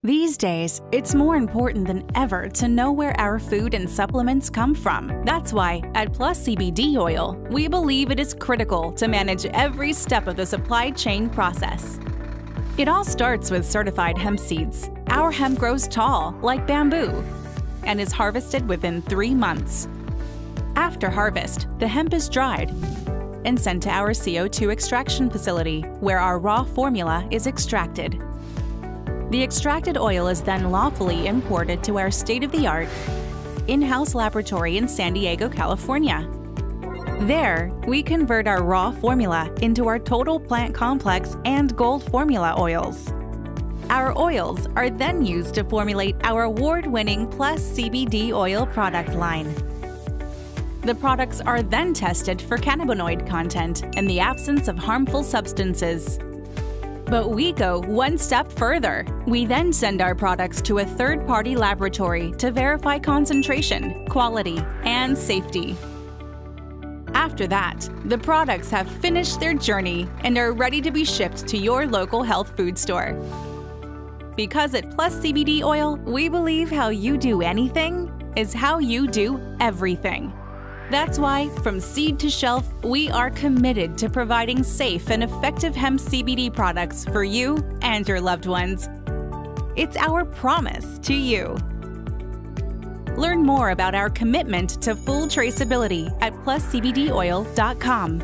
These days, it's more important than ever to know where our food and supplements come from. That's why, at Plus CBD Oil, we believe it is critical to manage every step of the supply chain process. It all starts with certified hemp seeds. Our hemp grows tall, like bamboo, and is harvested within 3 months. After harvest, the hemp is dried and sent to our CO2 extraction facility, where our raw formula is extracted. The extracted oil is then lawfully imported to our state-of-the-art in-house laboratory in San Diego, California. There, we convert our raw formula into our Total Plant Complex and Gold Formula oils. Our oils are then used to formulate our award-winning Plus CBD oil product line. The products are then tested for cannabinoid content and the absence of harmful substances. But we go one step further. We then send our products to a third-party laboratory to verify concentration, quality, and safety. After that, the products have finished their journey and are ready to be shipped to your local health food store. Because at Plus CBD Oil, we believe how you do anything is how you do everything. That's why, from seed to shelf, we are committed to providing safe and effective hemp CBD products for you and your loved ones. It's our promise to you. Learn more about our commitment to full traceability at pluscbdoil.com.